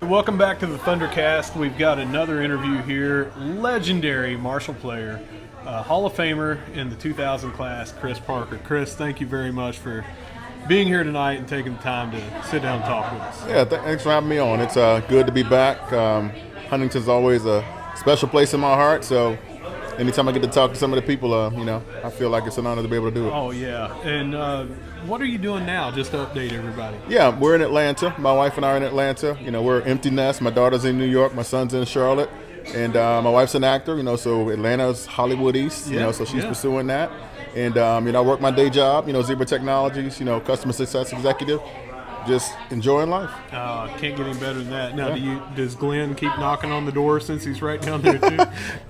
Welcome back to the ThunderCast. We've got another interview here. Legendary Marshall player, Hall of Famer in the 2000 class, Chris Parker. Chris, thank you very much for being here tonight and taking the time to sit down and talk with us. Yeah, thanks for having me on. It's good to be back. Huntington's always a special place in my heart, so anytime I get to talk to some of the people, I feel like it's an honor to be able to do it. Oh, yeah. And what are you doing now, just to update everybody? Yeah, we're in Atlanta. My wife and I are in Atlanta. We're an empty nest. My daughter's in New York. My son's in Charlotte. And my wife's an actor, so Atlanta's Hollywood East, so she's pursuing that. And, I work my day job, Zebra Technologies, customer success executive. Just enjoying life. Can't get any better than that. Now, does Glenn keep knocking on the door since he's right down there too?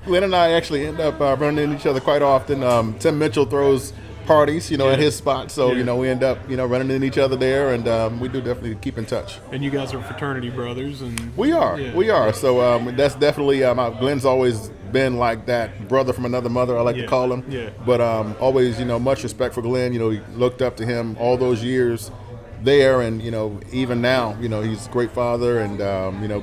Glenn and I actually end up running into each other quite often. Tim Mitchell throws parties, at his spot, so we end up running into each other there, and we do definitely keep in touch. And you guys are fraternity brothers, and we are. So that's definitely Glenn's always been like that brother from another mother, I like to call him. Yeah. But always, much respect for Glenn. He looked up to him all those years there, and even now, he's a great father and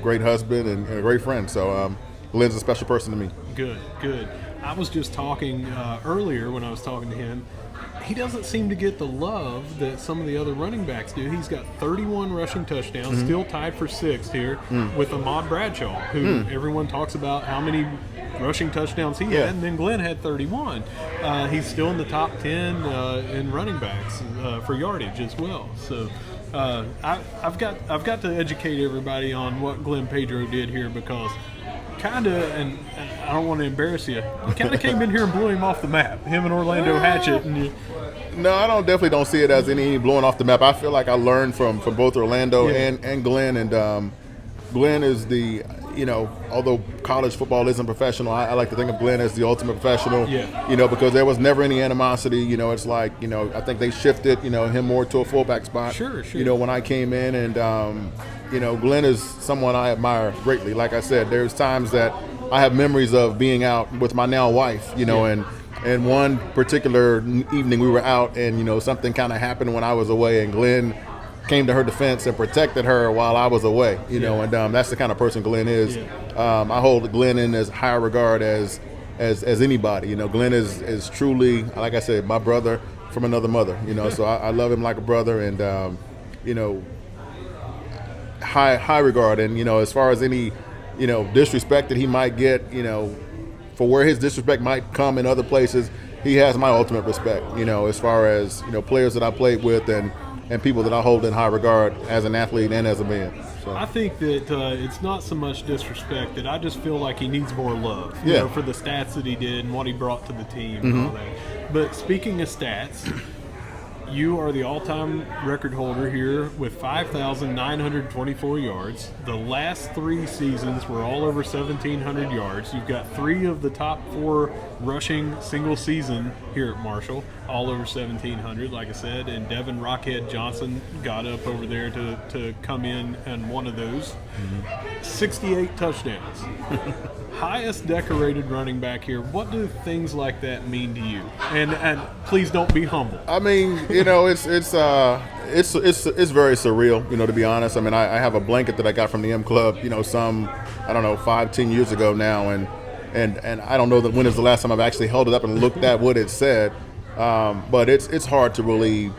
great husband and a great friend. So Glenn's a special person to me. Good. I was just talking earlier when I was talking to him. He doesn't seem to get the love that some of the other running backs do. He's got 31 rushing touchdowns, still tied for sixth here with Ahmad Bradshaw, who everyone talks about how many rushing touchdowns he had, and then Glenn had 31. He's still in the top 10 in running backs for yardage as well. So I've got to educate everybody on what Glenn Pedro did here, because and I don't want to embarrass you, kind of came in here and blew him off the map, him and Orlando Hatchett. No, I definitely don't see it as any blowing off the map. I feel like I learned from both Orlando and Glenn, and Glenn is the, although college football isn't professional, I like to think of Glenn as the ultimate professional, because there was never any animosity. It's like, I think they shifted, him more to a fullback spot. Sure. When I came in, and Glenn is someone I admire greatly. Like I said, there's times that I have memories of being out with my now wife, and one particular evening we were out, and, something kind of happened when I was away, and Glenn came to her defense and protected her while I was away, and that's the kind of person Glenn is. I hold Glenn in as high regard as anybody. Glenn is truly, like I said, my brother from another mother, so I love him like a brother, and, high regard. And, as far as any, disrespect that he might get, for where his disrespect might come in other places, he has my ultimate respect, as far as, players that I played with and people that I hold in high regard as an athlete and as a man. So. I think that it's not so much disrespect, that I just feel like he needs more love, for the stats that he did and what he brought to the team and all that. But speaking of stats, you are the all-time record holder here with 5,924 yards. The last 3 seasons were all over 1,700 yards. You've got 3 of the top 4 rushing single season here at Marshall, all over 1,700, like I said. And Devin Rockhead Johnson got up over there to come in on one of those. 68 touchdowns. Highest decorated running back here. What do things like that mean to you? And please don't be humble. I mean, it's very surreal, to be honest. I mean, I have a blanket that I got from the M Club, some, 5-10 years ago now, and I don't know that when is the last time I've actually held it up and looked at what it said. But it's hard to really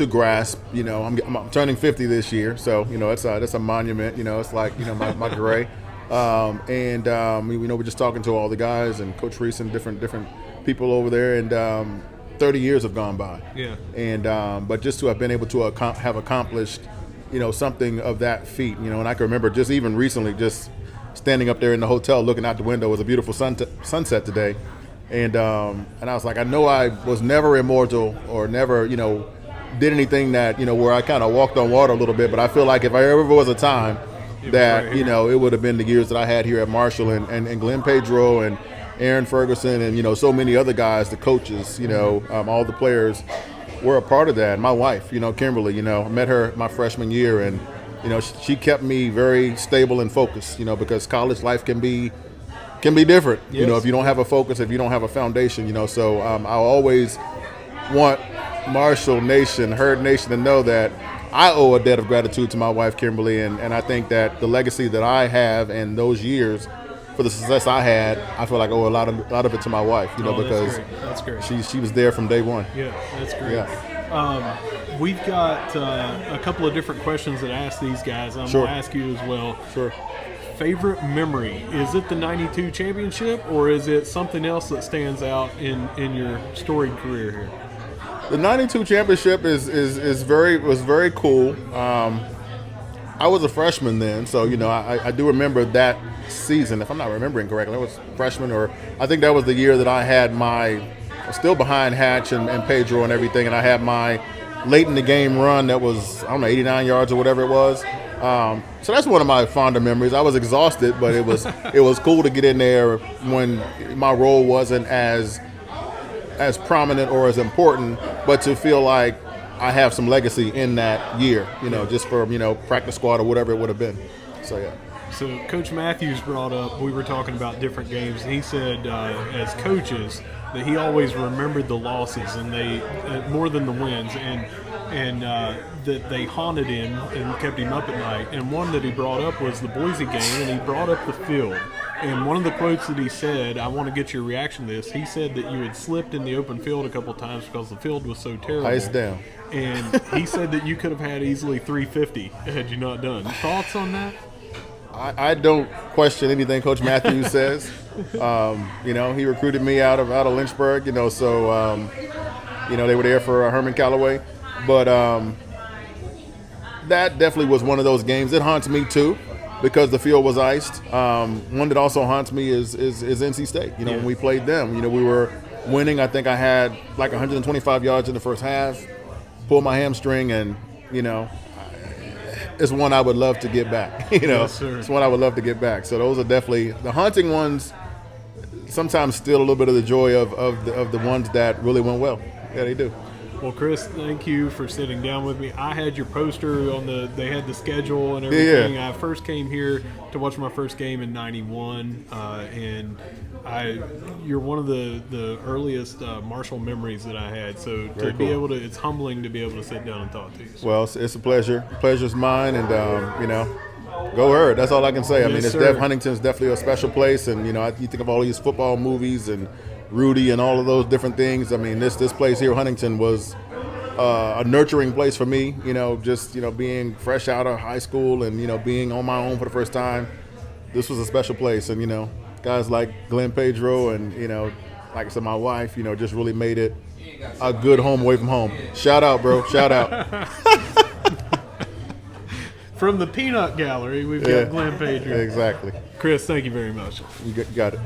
grasp. I'm turning 50 this year, so it's a monument. It's like my gray. We're just talking to all the guys and Coach Reese and different people over there, and 30 years have gone by. Yeah. And but just to have been able to have accomplished, something of that feat, and I can remember just even recently, just standing up there in the hotel looking out the window. It was a beautiful sunset today, and I was like, I know I was never immortal or never, did anything that, where I kind of walked on water a little bit, but I feel like if I ever was a time that, it would have been the years that I had here at Marshall, and Glenn Pedro and Aaron Ferguson and, so many other guys, the coaches, all the players were a part of that. And my wife, Kimberly, I met her my freshman year, and, she kept me very stable and focused, because college life can be different, yes. If you don't have a focus, if you don't have a foundation, so I always want Marshall Nation, Herd Nation to know that I owe a debt of gratitude to my wife, Kimberly, and I think that the legacy that I have and those years for the success I had, I feel like I owe a lot of it to my wife, because that's great. She was there from day one. Yeah, that's great. Yeah. We've got a couple of different questions that I ask these guys. I'm Sure. going to ask you as well. Sure. Favorite memory, is it the 92 championship, or is it something else that stands out in your storied career here? The 92 championship was very cool. I was a freshman then, so I do remember that season. If I'm not remembering correctly, I was a freshman, or I think that was the year that I had I was still behind Hatch and Pedro and everything, and I had my late in the game run that was, 89 yards or whatever it was. So that's one of my fonder memories. I was exhausted, but it was cool to get in there when my role wasn't as prominent or as important, but to feel like I have some legacy in that year, just for, practice squad or whatever it would have been. So, yeah. So Coach Matthews brought up, we were talking about different games, and he said as coaches that he always remembered the losses and they more than the wins, and that they haunted him and kept him up at night. And one that he brought up was the Boise game, and he brought up the field. And one of the quotes that he said, I want to get your reaction to this, he said that you had slipped in the open field a couple times because the field was so terrible. Ice down. And he said that you could have had easily 350 had you not done. Thoughts on that? I don't question anything Coach Matthews says. He recruited me out of Lynchburg, so they were there for Herman Callaway. But that definitely was one of those games. It haunts me too, because the field was iced. One that also haunts me is NC State. When we played them, we were winning. I think I had like 125 yards in the first half, pulled my hamstring, and it's one I would love to get back. Yes, sir. It's one I would love to get back. So those are definitely the haunting ones. Sometimes steal a little bit of the joy of the ones that really went well. Yeah, they do. Well, Chris, thank you for sitting down with me. I had your poster they had the schedule and everything. Yeah. I first came here to watch my first game in '91, and you're one of the earliest Marshall memories that I had. So Very cool. it's humbling to be able to sit down and talk to you. So. Well, it's a pleasure. Pleasure's mine, and go Herd. That's all I can say. I mean, Huntington's definitely a special place, and you think of all these football movies and Rudy and all of those different things. I mean, this place here, Huntington, was a nurturing place for me. Just being fresh out of high school and being on my own for the first time. This was a special place, and guys like Glenn Pedro and like I said, my wife, just really made it a good home away from home. Shout out, bro. Shout out. From the Peanut Gallery, we've got Glenn Pedro. Exactly. Chris, thank you very much. You got it.